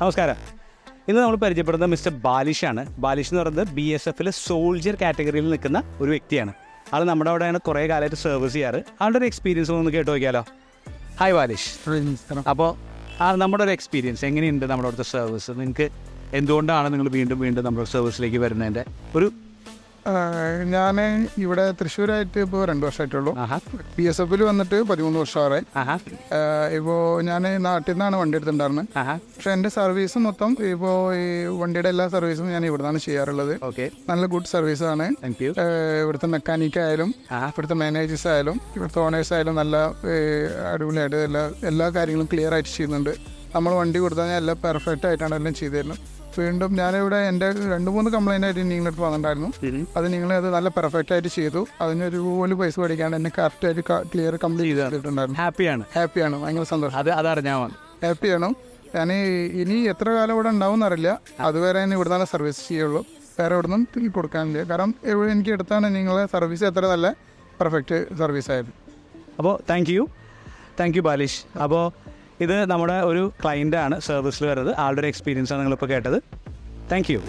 നമസ്കാരം. ഇന്ന് നമ്മൾ പരിചയപ്പെടുന്നത് മിസ്റ്റർ ബാലിഷാണ്. ബാലിഷ് എന്ന് പറയുന്നത് BSF സോൾജിയർ കാറ്റഗറിയിൽ നിൽക്കുന്ന ഒരു വ്യക്തിയാണ്. ആൾ നമ്മുടെ അവിടെയാണ് കുറേ കാലമായിട്ട് സർവീസ് ചെയ്യാറ്. ആളുടെ ഒരു എക്സ്പീരിയൻസ് ഒന്ന് കേട്ട് നോക്കിയാലോ. ഹായ് ബാലിഷ്. അപ്പോൾ നമ്മുടെ ഒരു എക്സ്പീരിയൻസ് എങ്ങനെയുണ്ട് നമ്മുടെ അവിടുത്തെ സർവീസ്? നിങ്ങൾക്ക് എന്തുകൊണ്ടാണ് നിങ്ങൾ വീണ്ടും നമ്മുടെ സർവീസിലേക്ക് വരുന്നതിൻ്റെ ഒരു ഞാൻ ഇവിടെ തൃശ്ശൂരായിട്ട് ഇപ്പോൾ 2 വർഷമായിട്ടുള്ളൂ. BSF വന്നിട്ട് 13 വർഷമായി. ഇപ്പോൾ ഞാൻ നാട്ടിൽ നിന്നാണ് വണ്ടി എടുത്തിട്ടുണ്ടായിരുന്നത്. പക്ഷെ എൻ്റെ സർവീസ് മൊത്തം ഇപ്പോൾ ഈ വണ്ടിയുടെ എല്ലാ സർവീസും ഞാൻ ഇവിടെ നിന്നാണ് ചെയ്യാറുള്ളത്. നല്ല ഗുഡ് സർവീസാണ്. ഇവിടുത്തെ മെക്കാനിക് ആയാലും ഇവിടുത്തെ മാനേജേഴ്സ് ആയാലും ഇവിടുത്തെ ഓണേഴ്സ് ആയാലും നല്ല അടിപൊളിയായിട്ട് എല്ലാ കാര്യങ്ങളും ക്ലിയർ ആയിട്ട് ചെയ്യുന്നുണ്ട്. നമ്മൾ വണ്ടി കൊടുത്താൽ ഞാൻ എല്ലാം പെർഫെക്റ്റ് ആയിട്ടാണ് എല്ലാം ചെയ്തു തരുന്നത്. വീണ്ടും ഞാനിവിടെ എൻ്റെ 2-3 കംപ്ലൈൻ്റ് ആയിട്ട് നിങ്ങളുടെ അടുത്ത് വന്നിട്ടുണ്ടായിരുന്നു. അത് നിങ്ങളത് നല്ല പെർഫെക്റ്റ് ആയിട്ട് ചെയ്തു. അതിനൊരു പോലും പൈസ പഠിക്കാണ്ട് എന്നെ കറക്റ്റായിട്ട് ക്ലിയർ കംപ്ലീറ്റ് ചെയ്തിട്ടുണ്ടായിരുന്നു. ഹാപ്പിയാണ്, ഭയങ്കര സന്തോഷം. അതറിഞ്ഞാൽ ഹാപ്പിയാണ്. ഞാൻ ഇനി എത്ര കാലം ഇവിടെ ഉണ്ടാവും എന്നറിയില്ല. അതുവരെ തന്നെ ഇവിടെ നിന്നാണ് സർവീസ് ചെയ്യുള്ളൂ. വേറെ ഇവിടെ നിന്നും കൊടുക്കാനില്ല. കാരണം എനിക്ക് എടുത്താണ് നിങ്ങളെ സർവീസ് എത്ര നല്ല പെർഫെക്റ്റ് സർവീസായിരുന്നു. അപ്പോൾ താങ്ക് യു ബാലിഷ്. അപ്പോൾ ഇത് നമ്മുടെ ഒരു ക്ലയൻ്റാണ് സർവീസിൽ വരുന്നത്. ആളുടെ ഒരു എക്സ്പീരിയൻസാണ് നിങ്ങളിപ്പോൾ കേട്ടത്. Thank you.